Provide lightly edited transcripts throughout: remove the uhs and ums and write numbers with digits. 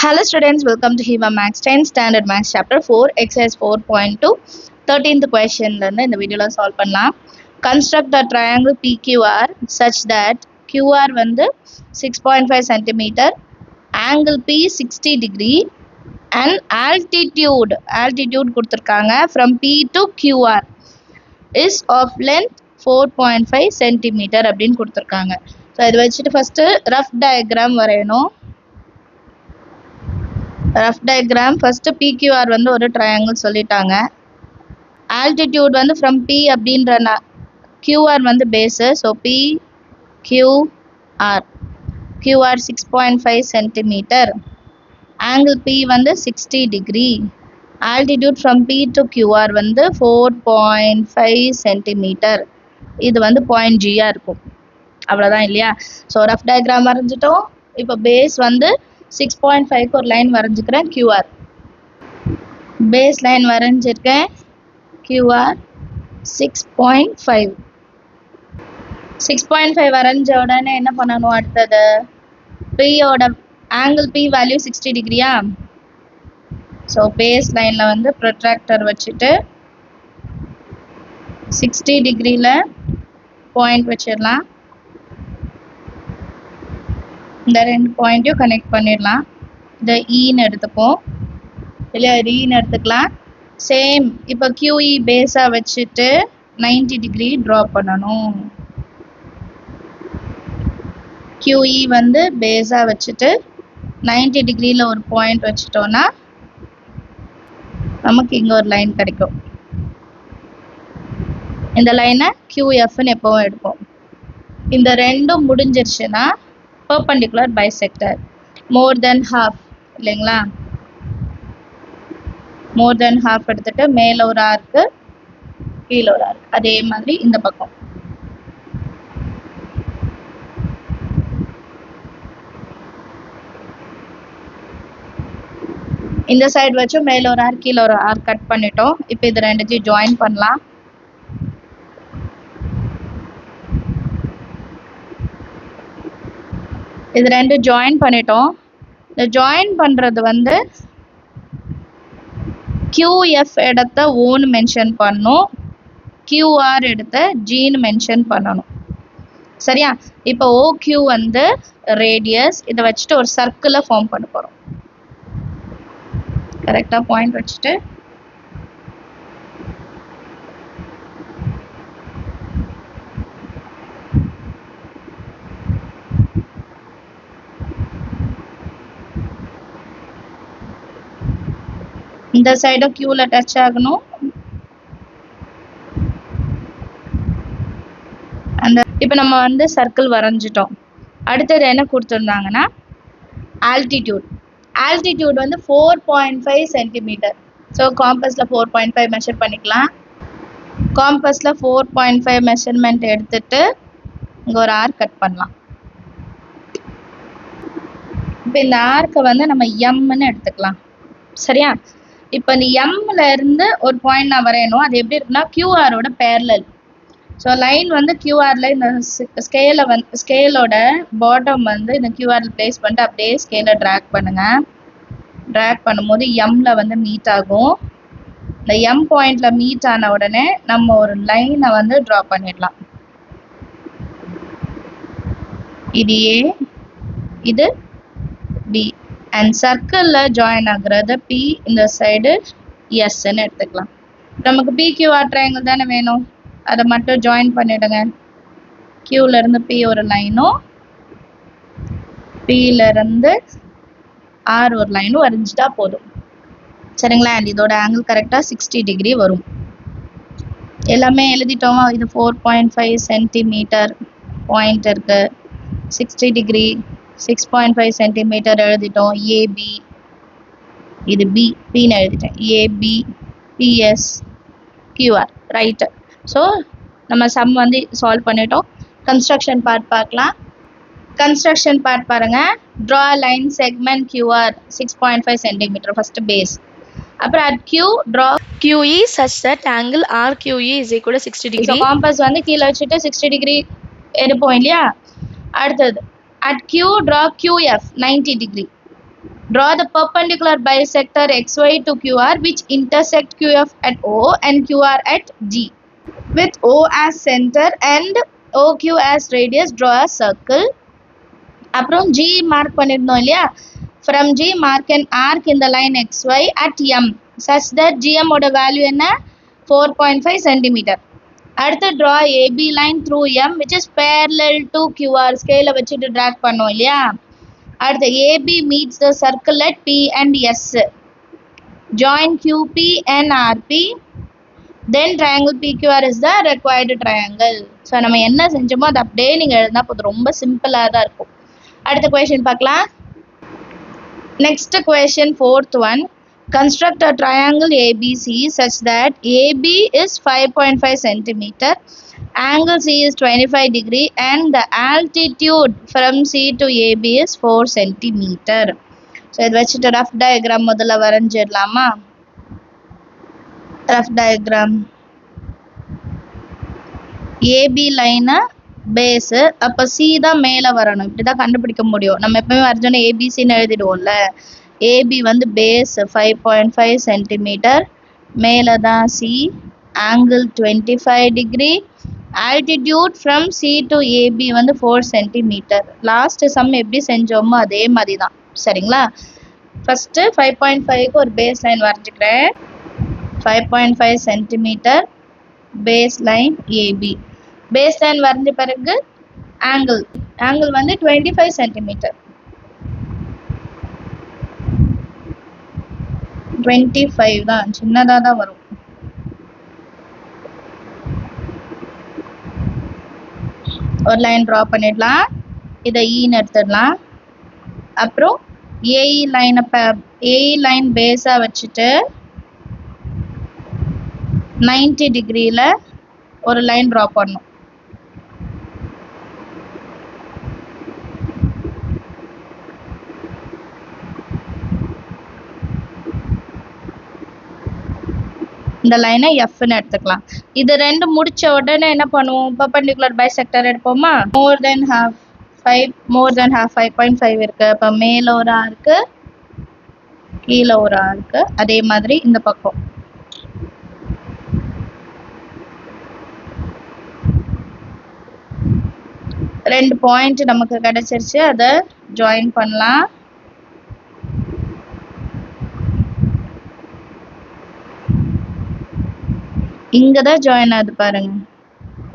Hello students, welcome to Hiva Max 10 Standard Max Chapter 4 Exercise 4.2 13th question இந்த வீடியோல solve பண்ணலாம். Construct the triangle PQR such that QR வந்து 6.5 cm, angle P 60 degree and altitude கொடுத்திருக்காங்க from P to QR is of length 4.5 cm அப்படின்னு கொடுத்திருக்காங்க. So இது வச்சுட்டு first rough diagram வரையணும். ரஃப் டயக்ராம் ஃபர்ஸ்ட் PQR வந்து ஒரு ட்ரையாங்கிள் சொல்லிட்டாங்க. ஆல்டிடியூட் வந்து ஃப்ரம் P அப்படின்ற QR வந்து base. So PQR 6.5 centimetre, angle P வந்து 60 degree, altitude from P to QR வந்து 4.5 சென்டிமீட்டர். இது வந்து பாயிண்ட் Gயாக இருக்கும். அவ்வளோதான் இல்லையா? ஸோ ரஃப் டயக்ராம் வரைஞ்சிட்டோம். இப்போ பேஸ் வந்து 6.5 ஒரு லைன் வரைஞ்சிக்கிறேன். QR பேஸ் லைன் வரைஞ்சிருக்கேன். QR 6.5 வரைஞ்ச உடனே என்ன பண்ணணும்? அடுத்தது Pயோட ஆங்கிள் P வேல்யூ 60 டிகிரியா? ஸோ பேஸ் லைனில் வந்து ப்ரொட்ராக்டர் வச்சுட்டு 60 டிகிரியில் பாயிண்ட் வச்சிடலாம். இந்த ரெண்டு பாயிண்ட்டையும் கனெக்ட் பண்ணிடலாம். இதை ஈன்னு எடுத்துப்போம் இல்லையா? ரீன்னு எடுத்துக்கலாம். சேம் இப்போ QE பேஸாக வச்சுட்டு 90 டிகிரி ட்ரா பண்ணணும். QE வந்து பேஸாக வச்சுட்டு 90 டிகிரியில் ஒரு பாயிண்ட் வச்சுட்டோன்னா நமக்கு இங்கே ஒரு லைன் கிடைக்கும். இந்த லைனை QFன்னு எப்போவும் எடுப்போம். இந்த ரெண்டும் முடிஞ்சிருச்சுன்னா perpendicular bisector more than half இல்லைங்களா? more than half எடுத்துட்டு மேலே ஒரு ஆர்க்கு கீழே ஒரு ஆர்க், அதே மாதிரி இந்த பக்கம். இந்த சைடு வச்சு மேலே ஒரு ஆர்க் கீழே ஒரு ஆர்க் கட் பண்ணிட்டோம். இப்போ இது ரெண்டுத்தையும் ஜாயின் பண்ணலாம். இது ரெண்டு ஜாயின் பண்ணிட்டோம். இந்த ஜாயின் பண்ணுறது வந்து QF இடத்த ஓன்னு மென்ஷன் பண்ணணும், QR எடுத்த ஜீன்னு மென்ஷன் பண்ணணும். சரியா? இப்போ OQ வந்து ரேடியஸ். இதை வச்சுட்டு ஒரு சர்க்கிளை ஃபார்ம் பண்ண போகிறோம். கரெக்டாக பாயிண்ட் வச்சுட்டு இந்த சைடும் Qல டச் ஆகணும். அந்த இப்போ நம்ம வந்து சர்க்கிள் வரைஞ்சிட்டோம். அடுத்தது என்ன கொடுத்துருந்தாங்கன்னா ஆல்டிடியூட் வந்து 4.5 சென்டிமீட்டர். ஸோ காம்பஸில் 4.5 மெஷர் பண்ணிக்கலாம். காம்பஸில் 4.5 மெஷர்மெண்ட் எடுத்துட்டு இங்கே ஒரு ஆர்க் கட் பண்ணலாம். இப்போ இந்த ஆர்க்கை வந்து நம்ம எம்னு எடுத்துக்கலாம். சரியா? இப்போ இந்த எம்ல இருந்து ஒரு பாயிண்ட் நான் வரையணும். அது எப்படி இருக்குன்னா QRோட பேரலல். ஸோ லைன் வந்து QRல இந்த ஸ்கேலோட பாட்டம் வந்து இந்த QRல பிளேஸ் பண்ணிட்டு அப்படியே ஸ்கேலை ட்ராக் பண்ணுங்க. ட்ராக் பண்ணும்போது எம்ல வந்து மீட் ஆகும். இந்த எம் பாயிண்ட்ல மீட் ஆன உடனே நம்ம ஒரு லைனை வந்து ட்ரா பண்ணிடலாம். இது A, இது B. அண்ட் சர்க்கிளில் ஜாயின் ஆகுறது P, இந்த சைடு Sன்னு எடுத்துக்கலாம். நமக்கு PQR ட்ரையாங்கிள் தானே வேணும், அதை மட்டும் ஜாயின் பண்ணிவிடுங்க. Qலேருந்து P ஒரு லைனும் Pலேருந்து R ஒரு லைனும் வரைஞ்சிட்டா போதும். சரிங்களா? அண்ட் இதோட ஆங்கிள் கரெக்டாக 60 டிகிரி வரும். எல்லாமே எழுதிட்டோமா? இது 4.5 சென்டிமீட்டர் பாயிண்ட் இருக்கு, 60 டிகிரி, 6.5 சென்டிமீட்டர் எழுதிட்டோம். AB, இது Pன்னு எழுதிட்டேன். AB, PS, QR, right. So நம்ம சம் வந்து சால்வ் பண்ணிட்டோம். கன்ஸ்ட்ரக்ஷன் பார்ட் பார்க்கலாம். கன்ஸ்ட்ரக்ஷன் பார்ட் பாருங்க. Draw line segment QR 6.5 centimetre first base. அப்புறம் at Q draw QE such that angle RQE is equal to 60 degree. So compass வந்து கீழே வச்சுட்டு 60 degree எடுப்போம் இல்லையா? அடுத்தது at Q draw QF 90 degree. Draw the perpendicular bisector XY to QR which intersect QF at O and QR at G. With O as center and OQ as radius, draw a circle. அப்புறம் G mark பண்ணிருந்தோம் இல்லையா? From G mark an arc in the line XY at M such that GM ஓட value என்ன? 4.5 cm. அடுத்து draw AB line through M which is parallel to QR. ஸ்கேலை வச்சுட்டு track பண்ணோம் இல்லையா? அடுத்து AB meets the circle at P and S. Join QP and RP. Then triangle PQR is the required triangle. So நம்ம என்ன செஞ்சோமோ அது அப்படியே நீங்கள் எழுதினா போதும். ரொம்ப சிம்பிளாக தான் இருக்கும். அடுத்த கொஷின் பார்க்கலாம். Next question 4th one. Construct a triangle ABC such that AB is 5.5 cm, angle C is 25 degree and the altitude from C to AB is 4 cm. So இது வச்சுட்டு ரஃப் டயக்ராம் முதல்ல வரைஞ்சிடலாமா? ரஃப் டயக்ராம் AB லைனை base, அப்போ C தான் மேலே வரணும். இப்படி தான் கண்டுபிடிக்க முடியும். நம்ம எப்பவுமே வரைஞ்சோன்னா ஏபிசின்னு எழுதிடுவோம்ல. ஏபி வந்து பேஸ் 5.5 சென்டிமீட்டர், மேலே தான் C, angle 25 degree, altitude from C to AB வந்து 4 சென்டிமீட்டர். லாஸ்ட் சம் எப்படி செஞ்சோமோ அதே மாதிரி தான். சரிங்களா? ஃபஸ்ட்டு 5.5க்கு ஒரு பேஸ் லைன் வரைஞ்சிக்கிறேன். 5.5 centimetre base line AB. Base line வரைஞ்ச பிறகு ஆங்கிள் வந்து 25 சென்டிமீட்டர். 25 தான், சின்னதாக தான் வரும். ஒரு லைன் ட்ரா பண்ணிடலாம். இதை ஈன்னு எடுத்துடலாம். அப்புறம் ஏஇ லைன் பேஸாக வச்சுட்டு 90 டிகிரியில் ஒரு லைன் ட்ரா பண்ணும். இந்த லைனை எஃப்னு எடுத்துக்கலாம். இது ரெண்டு முடிச்ச உடனே என்ன பண்ணுவோம்? பெர்பெண்டிகுலர் பைசெக்டர் எடுப்போமா? மோர் தென் ஹாஃப் 5.5 இருக்கு. அப்போ மேலே ஒரு ஆர்க்கு, கீழே ஒரு ஆர்க்கு. அதே மாதிரி இந்த பக்கம் ரெண்டு பாயிண்ட் நமக்கு கிடைச்சிருச்சு. அதை ஜாயின் பண்ணலாம். இங்கே தான் ஜாயின் ஆகுது பாருங்க.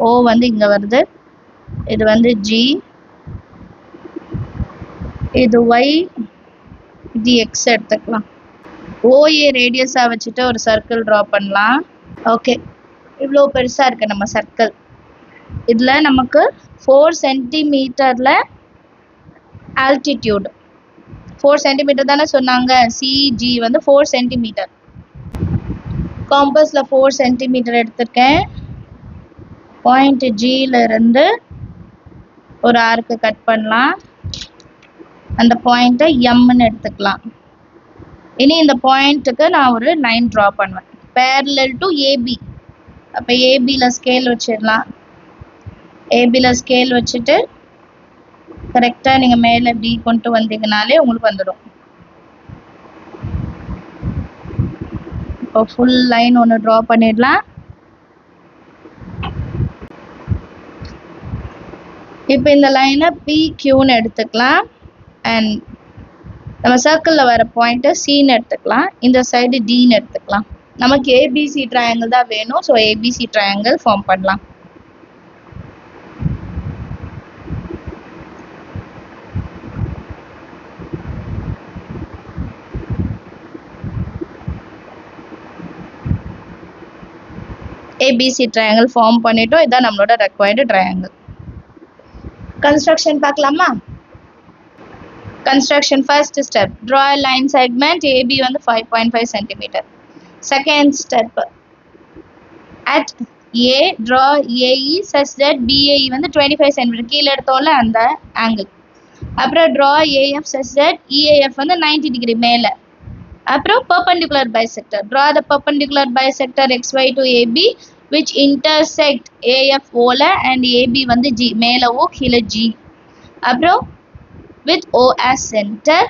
ஓ வந்து இங்கே வருது, இது வந்து ஜி, இது ஒய், இது எக்ஸ் எடுத்துக்கலாம். ஓஏ ரேடியஸாக வச்சுட்டு ஒரு சர்க்கிள் ட்ரா பண்ணலாம். ஓகே, இவ்வளோ பெருசாக இருக்குது நம்ம சர்க்கிள். இதில் நமக்கு 4 சென்டிமீட்டரில் ஆல்டிடியூட் 4 சென்டிமீட்டர் தானே சொன்னாங்க. சிஜி வந்து 4 சென்டிமீட்டர். காம்பஸில் 4 சென்டிமீட்டர் எடுத்திருக்கேன். பாயிண்ட் ஜியில் இருந்து ஒரு ஆர்க்கு கட் பண்ணலாம். அந்த பாயிண்ட்டை எம்னு எடுத்துக்கலாம். இனி இந்த பாயிண்ட்டுக்கு நான் ஒரு லைன் ட்ரா பண்ணுவேன் பேரலல் டு ஏபி. அப்போ ஏபியில் ஸ்கேல் வச்சிடலாம். ஏபியில் ஸ்கேல் வச்சுட்டு கரெக்டாக நீங்கள் மேலே இப்படி கொண்டு வந்தீங்கனாலே உங்களுக்கு வந்துடும். இப்போ ஃபுல் லைன் ஒன்று ட்ரா பண்ணிடலாம். இப்போ இந்த லைனை பிக்யூன்னு எடுத்துக்கலாம். அண்ட் நம்ம சர்க்கிளில் வர பாயிண்ட்டை சின்னு எடுத்துக்கலாம். இந்த சைடு டின்னு எடுத்துக்கலாம். நமக்கு ஏபிசி ட்ரையாங்கிள் தான் வேணும். ஸோ ஏபிசி ட்ரையாங்கிள் ஃபார்ம் பண்ணலாம். ஏபிசி ட்ரையாங்கிள் ஃபார்ம் பண்ணிட்டோம். இதான் நம்மளோட ரெக்வயர்டு ட்ரையாங்கிள். கன்ஸ்ட்ரக்ஷன் பார்க்கலாமா? Construction first step, draw line segment AB வந்து 5.5 centimetre. Second step, at A draw AE such that BAE வந்து 25 சென்டிமீட்டர். கீழே எடுத்தோம்ல அந்த ஆங்கிள். அப்புறம் draw AF such that EAF வந்து 90 டிகிரி மேலே. அப்புறம் perpendicular bisector, draw the perpendicular bisector xy to AB which intersect AF ஓல and AB வந்து G, மேலே O கீழே G. அப்புறம் with O as center,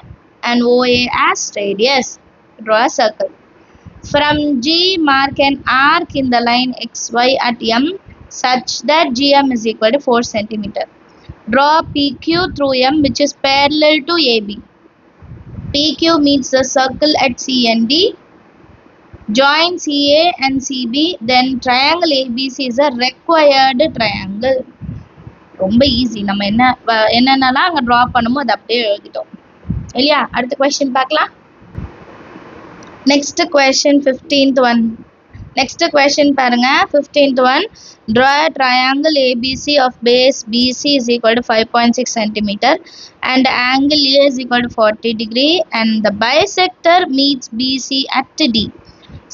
and OA as radius. Draw a circle. From G, mark an arc in the line XY at M such that GM is equal to 4 cm. Draw PQ through M which is parallel to AB. PQ meets the circle at C and D. Join CA and CB, then triangle ABC is a required triangle. ரொம்ப easy. நம்ம என்னென்னலாம் அங்கே draw பண்ணுமோ அதை அப்படியே எழுதிட்டோம் இல்லையா? அடுத்த கொஸ்டின் பார்க்கலாம். Next question 15th one. Next question பாருங்க 15th one. Draw a triangle ABC of base BC is equal to 5.6 cm and angle A is equal to 40 degree and the bisector meets BC at D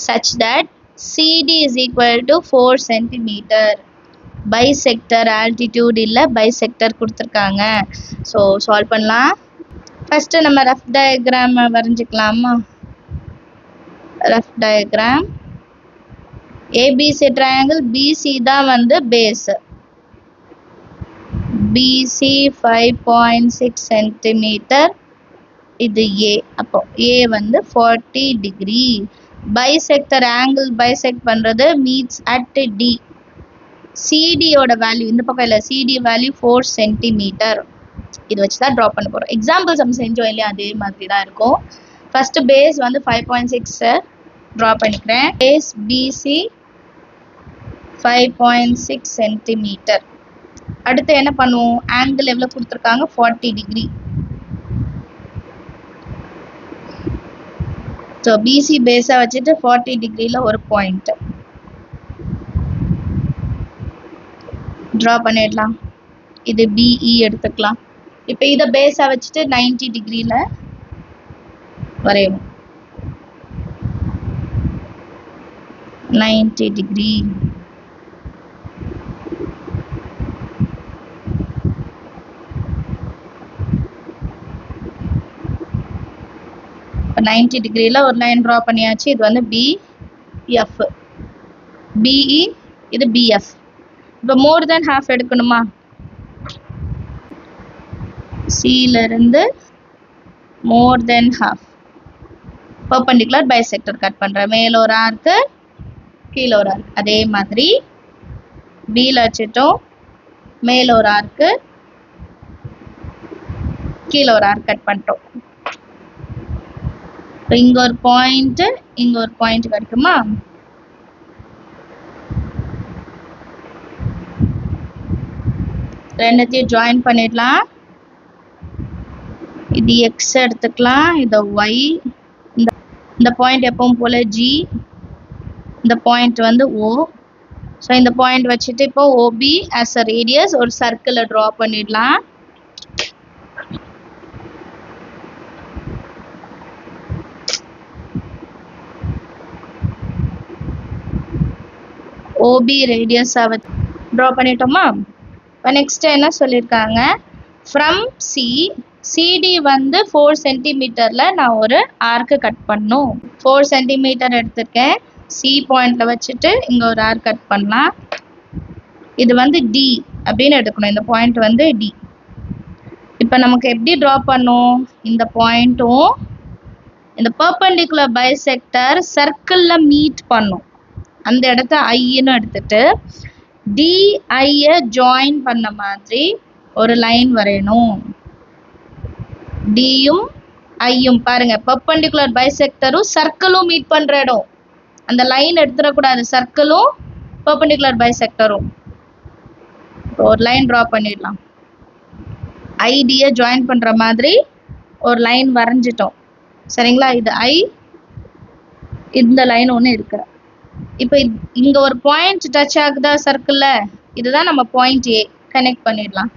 such that CD is equal to 4 cm. Bisector altitude இல்லை, bisector கொடுத்துருக்காங்க. So solve பண்ணலாம். First நம்ம rough diagram வரைஞ்சிக்கலாமா? Rough diagram. ABC triangle BC தான் வந்து base. PC 5.6 centimetre, இது ஏ. அப்போ ஏ வந்து 40 டிகிரி. பைசெக்டர் ஆங்கிள் பைசெக்ட் பண்ணுறது மீட்ஸ் அட் டி. சிடியோட வேல்யூ இந்த பக்கம் இல்லை, சிடி வேல்யூ 4 சென்டிமீட்டர். இது வச்சு தான் ட்ரா பண்ண போகிறோம். எக்ஸாம்பிள்ஸ் நம்ம செஞ்சோம் இல்லையா, அதே மாதிரி தான் இருக்கும். ஃபஸ்ட்டு பேஸ் வந்து 5.6 ட்ரா பண்ணிக்கிறேன். Base BC 5.6 centimetre. அடுத்து என்ன பண்ணுவோம், ஆங்கிள் எவ்வளோ கொடுத்துருக்காங்க, 40 டிகிரி. ஸோ பிசி பேஸை வச்சுட்டு 40 டிகிரியில் ஒரு பாயிண்ட் ட்ரா பண்ணிடலாம். இது பிஇ எடுத்துக்கலாம். இப்போ இதை பேஸாக வச்சுட்டு 90 டிகிரியில் வரையணும். 90 டிகிரி. இப்போ 90 டிகிரியில் ஒரு லைன் ட்ரா பண்ணியாச்சு. இது வந்து பிஎஃப். பிஇ இது பிஎஃப். இப்போ மோர் தென் ஹாஃப் எடுக்கணுமா? சியிலிருந்து மோர் than half perpendicular bisector cut பண்ணுறேன். மேலே ஒரு ஆர்க்கு, கீழே ஒரு ஆர்க். அதே மாதிரி பியில் வச்சுட்டோம். மேலே ஒரு ஆர்க்கு, கீழே ஒரு ஆர்க் கட் பண்ணிட்டோம். இப்போ இங்கே ஒரு பாயிண்ட்டு, இங்கே ஒரு பாயிண்ட் கிடைக்குமா? ரெண்டுத்தையும் ஜாயின் பண்ணிடலாம். இது எக்ஸ் எடுத்துக்கலாம், இதை ஒய். இந்த பாயிண்ட் எப்பவும் போல ஜி, இந்த பாயிண்ட் வந்து ஓ. ஸோ இந்த பாயிண்ட் வச்சுட்டு இப்போ ஓபி ஆஸ் அ ரேடியஸ் ஒரு சர்க்கிளை ட்ரா பண்ணிடலாம். ஓபி ரேடியஸாக ட்ரா பண்ணிட்டோமா? இப்போ நெக்ஸ்ட் என்ன சொல்லியிருக்காங்க, ஃப்ரம் சி, சிடி வந்து 4 சென்டிமீட்டரில் நான் ஒரு ஆர்க்கு கட் பண்ணும். 4 சென்டிமீட்டர் எடுத்திருக்கேன். சி பாயிண்டில் வச்சுட்டு இங்கே ஒரு ஆர்க் கட் பண்ணலாம். இது வந்து டி அப்படின்னு எடுக்கணும். இந்த பாயிண்ட் வந்து டி. இப்போ நமக்கு எப்படி ட்ரா பண்ணும், இந்த பாயிண்ட்டும் இந்த பர்பெண்டிகுலர் பைசெக்டர் சர்க்கிளில் மீட் பண்ணும். அந்த இடத்த ஐன்னு எடுத்துட்டு டிஐயை ஜாயின் பண்ண மாதிரி ஒரு லைன் வரையணும். டியும் ஐயும் பாருங்க, பர்பெண்டிகுலர் பைசெக்டரும் சர்க்கிளும் மீட் பண்ற இடம். அந்த லைன் எடுத்துடக்கூடாது, சர்க்கிளும் பர்பெண்டிகுலர் பைசெக்டரும். ஒரு லைன் ட்ரா பண்ணிடலாம். ஐடியை ஜாயின் பண்ற மாதிரி ஒரு லைன் வரைஞ்சிட்டோம். சரிங்களா? இது ஐ, இந்த லைன் ஒன்று இருக்கு. இப்போ இங்க ஒரு பாயிண்ட் டச் ஆகுதா சர்க்கிள்ல, இதுதான் நம்ம பாயிண்ட் ஏ. கனெக்ட் பண்ணிடலாம்.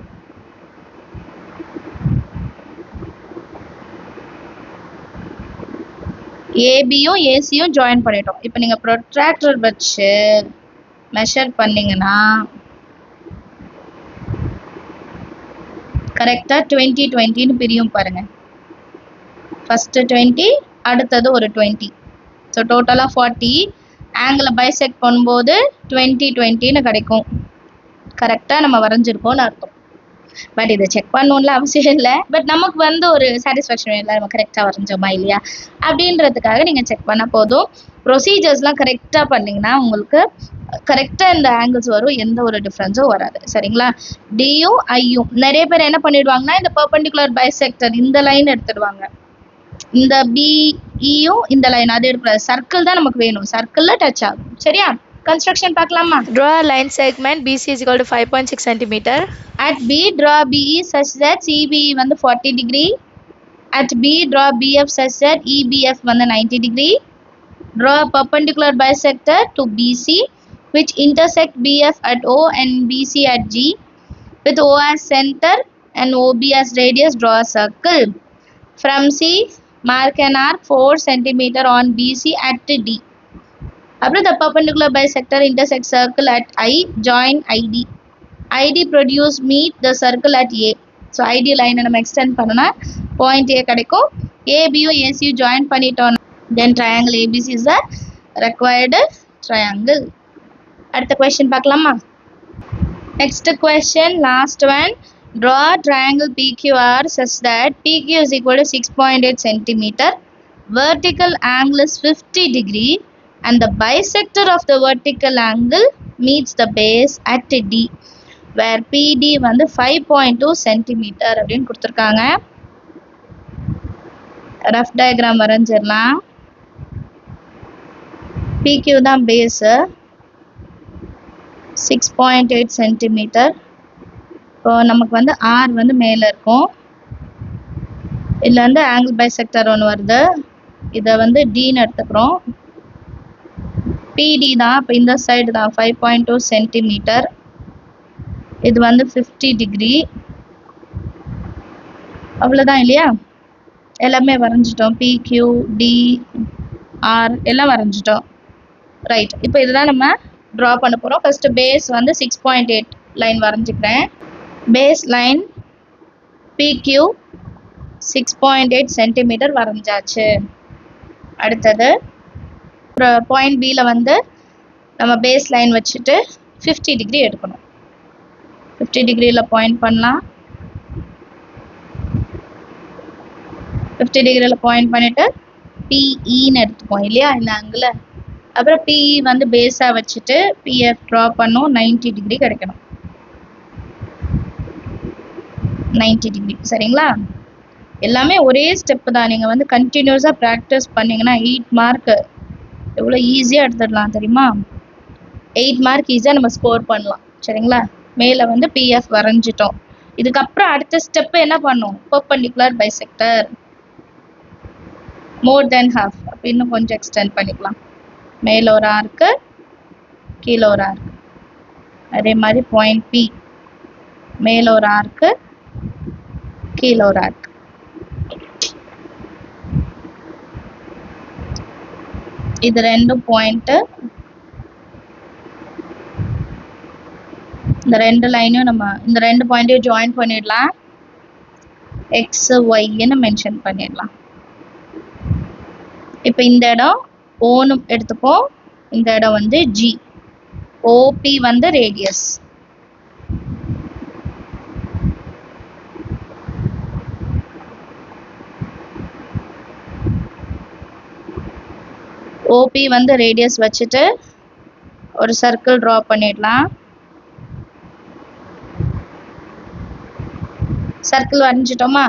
ஏபியும் ஏசியும் ஜாயின் பண்ணிட்டோம். இப்போ நீங்க ப்ரொட்ராக்டர் வச்சு மெஷர் பண்ணீங்கன்னா கரெக்டா 20-20ன்னு பிரியும் பாருங்க. ஃபர்ஸ்ட் 20, அடுத்தது ஒரு 20. ஸோ டோட்டலாக 40. ஆங்கிளை பைசெக்ட் பண்ணும்போது 20-20ன்னு கிடைக்கும். கரெக்டாக நம்ம வரைஞ்சிருக்கோம்னு அர்த்தம். பட் இதை செக் பண்ணணும்ல அவசியம் இல்லை. பட் நமக்கு வந்து ஒரு சாட்டிஸ்ஃபேக்ஷன் இல்லை, நம்ம கரெக்டாக வரைஞ்சோமா இல்லையா அப்படின்றதுக்காக நீங்கள் செக் பண்ணால் போதும். ப்ரொசீஜர்ஸ்லாம் கரெக்டாக பண்ணிங்கன்னா உங்களுக்கு கரெக்டாக இந்த ஆங்கிள்ஸ் வரும், எந்த ஒரு டிஃப்ரென்ஸும் வராது. சரிங்களா? டியும் ஐயும் நிறைய பேர் என்ன பண்ணிடுவாங்கன்னா இந்த பெர்பெண்டிகுலர் பைசெக்டர் இந்த லைன் எடுத்துடுவாங்க, இந்த பிஇயும் இந்த லைன் அது எடுக்கூடாது. சர்க்கிள் தான் நமக்கு வேணும், சர்க்கிளில் டச் ஆகும். சரியா? கன்ஸ்ட்ரக்ஷன் பார்க்கலாமா? Draw a line segment BC is equal to 5.6 centimeter. At B, draw BE such that CBE வந்து 40 degree. At B, draw BF such that EBF வந்து 90 degree. Draw a perpendicular bisector to BC which intersect BF at O and BC at G. With O as center and OB as radius, draw a circle. From C, mark an arc 4 cm on BC at D. After the perpendicular bisector intersect circle at I, join ID. ID produce meet the circle at A. So ID line நம்ம extend பண்ணனா point A கிடைக்கும். ABயும் ACயும் join பண்ணிட்டோம். Then triangle ABC is the required triangle. அடுத்த question பார்க்கலாமா? Next question, last one. Draw triangle PQR such that PQ is equal to 6.8 cm. Vertical angle is 50 degree. And the bisector of the vertical angle meets the base at D, where PD வந்து 5.2 cm அப்படின்னு கொடுத்துருக்காங்க. Rough diagram வரைஞ்சிடலாம். PQ தான் base, 6.8 cm. இப்போ நமக்கு வந்து R வந்து மேலே இருக்கும், இதில் வந்து ஆங்கிள் பைசெக்டர் ஒன்று வருது, இதை வந்து Dன்னு எடுத்துக்கிறோம். PD தான், இப்போ இந்த சைடு தான் 5.2 cm. இது வந்து 50 degree. அவ்வளோதான் இல்லையா? எல்லாமே வரைஞ்சிட்டோம், PQ D R எல்லாம் வரைஞ்சிட்டோம். ரைட், இப்போ இதுதான் நம்ம ட்ரா பண்ண போகிறோம். ஃபஸ்ட்டு பேஸ் வந்து 6.8 லைன் வரைஞ்சிக்கிறேன். பேஸ் லைன் PQ 6.8 cm வரைஞ்சாச்சு. அடுத்தது பாயிண்ட் பியில் வந்து நம்ம பேஸ் லைன் வச்சுட்டு 50 டிகிரி எடுக்கணும். 50 டிகிரியில் பாயிண்ட் பண்ணலாம். 50 டிகிரியில் பாயிண்ட் பண்ணிவிட்டு பிஇன்னு எடுத்துப்போம் இல்லையா இந்த ஆங்கிள். அப்புறம் பிஇ வந்து பேஸாக வச்சுட்டு பிஎஃப் ட்ரா பண்ணோம், 90 டிகிரி கிடைக்கணும். 90 டிகிரி. சரிங்களா? எல்லாமே ஒரே ஸ்டெப்பு தான். நீங்கள் வந்து கண்டினியூஸாக ப்ராக்டிஸ் பண்ணிங்கன்னா 8 மார்க்கு எவ்வளோ ஈஸியாக எடுத்துடலாம் தெரியுமா? 8 மார்க் ஈஸியாக நம்ம ஸ்கோர் பண்ணலாம். சரிங்களா? மேலே வந்து பிஎஃப் வரைஞ்சிட்டோம். இதுக்கப்புறம் அடுத்த ஸ்டெப்பு என்ன பண்ணோம்? பெர்பெண்டிகுலர் பைசெக்டர் மோர் தென் ஹாஃப். அப்போ இன்னும் கொஞ்சம் எக்ஸ்டெண்ட் பண்ணிக்கலாம். மேலே ஒரு ஆர்க்கு, கீழே ஒரு ஆர்க்கு. அதே மாதிரி பாயிண்ட் பி, மேலே ஒரு ஆர்க்கு, கீழே ஒரு ஆர்க்கு. இது ரெண்டும் பாயிண்ட்டு. இந்த ரெண்டு லைனையும் நம்ம இந்த ரெண்டு பாயிண்ட்டையும் ஜாயின் பண்ணிடலாம். எக்ஸ் ஒய்ன்னு மென்ஷன் பண்ணிடலாம். இப்போ இந்த இடம் ஓன்னு எடுத்துப்போம், இந்த இடம் வந்து ஜி. ஓபி வந்து ரேடியஸ். ஓபி வந்து ரேடியஸ் வச்சுட்டு ஒரு சர்க்கிள் ட்ரா பண்ணிடலாம். சர்க்கிள் வரைஞ்சிட்டோமா?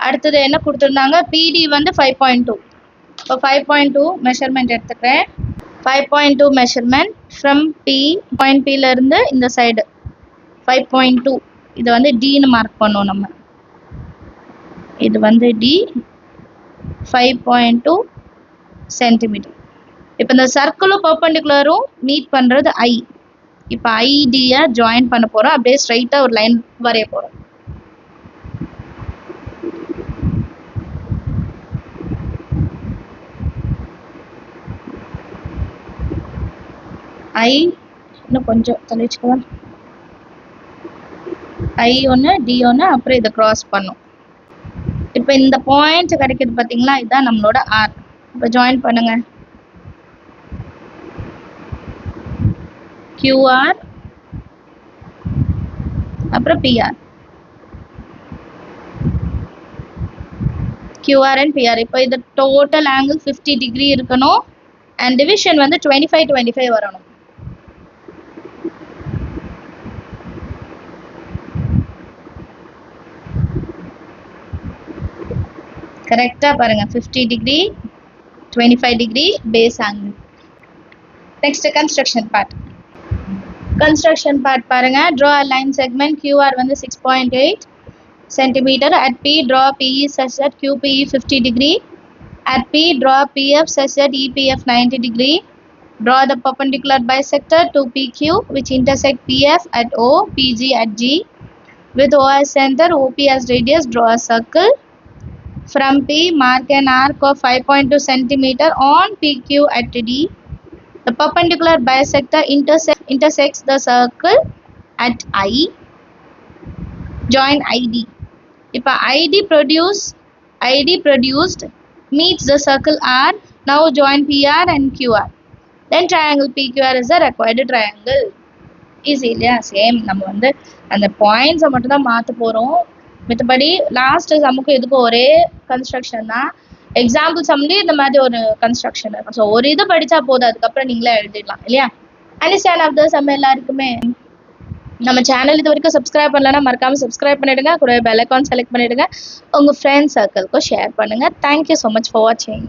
அடுத்தது என்ன கொடுத்துருந்தாங்க? பிடி வந்து 5.2. இப்போ 5.2 மெஷர்மெண்ட் எடுத்துக்கிறேன். 5.2 மெஷர்மெண்ட் ஃப்ரம் பி, பாயிண்ட் பியிலேருந்து இந்த சைடு 5.2. இதை வந்து டின்னு மார்க் பண்ணோம் நம்ம. இது வந்து டி, 5.2 சென்டிமீட்டர். இப்போ இந்த சர்க்கிளும் பெர்பெண்டிகுலரும் மீட் பண்ணுறது ஐ. இப்போ ஐடியை ஜாயின் பண்ண போகிறோம். அப்படியே ஸ்ட்ரைட்டாக ஒரு லைன் வரைய போகிறோம். ஐ இன்னும் கொஞ்சம் தெளிச்சுக்கலாம். ஐ ஒன்று, டி ஒன்று, அப்புறம் இதை க்ராஸ் பண்ணும். இப்போ இந்த பாயிண்ட் கிடைக்கிறது பார்த்தீங்களா? இதுதான் நம்மளோட ஆர். இப்போ ஜாயின் பண்ணுங்க. QR அப்புறம் PR. QR and PR. இப்போ இது டோட்டல் ஆங்கிள் 50 டிகிரி இருக்கணும் அண்ட் டிவிஷன் வந்து 25 வரணும். கரெக்டா பாருங்க 50 degree 25 degree phase angle. Next construction part. Construction part பாருங்க. draw a line segment QR வந்து 6.8 centimeter. At P draw PE such that QPE 50 degree. At P draw PF such that EPF 90 degree. Draw the perpendicular bisector to PQ which intersect PF at O, PG at G. With O as center, OP as radius, draw a circle. From P, mark an arc of 5.2 centimeter on PQ at D. The perpendicular bisector intersects the circle at I. Join ID. இப்போ ID produced meets the circle R. Now join PR and QR. Then triangle PQR is the required triangle. Easy இல்லையா? Same நம்ம வந்து அந்த பாயிண்ட்ஸை மட்டும் தான் மாற்ற போகிறோம். மற்றபடி லாஸ்ட் சம்முக்கு இதுக்கு ஒரே கன்ஸ்ட்ரக்ஷன் தான். எக்ஸாம்பிள் சம்லேயும் இந்த மாதிரி ஒரு கன்ஸ்ட்ரக்ஷன் இருக்கும். ஸோ ஒரு இது படித்தா போதும், அதுக்கப்புறம் நீங்களே எழுதிடலாம் இல்லையா? அண்டர்ஸ்டாண்ட் ஆஃப் த சம் எல்லாருக்குமே. நம்ம சேனல் இது வரைக்கும் சப்ஸ்கிரைப் பண்ணலன்னா மறக்காமல் சப்ஸ்கிரைப் பண்ணிவிடுங்க. கூட பெல் ஐகான் செலக்ட் பண்ணிவிடுங்க. உங்கள் ஃப்ரெண்ட்ஸ் சர்க்கிள்க்கும் ஷேர் பண்ணுங்கள். தேங்க்யூ ஸோ மச் ஃபார் வாட்சிங்.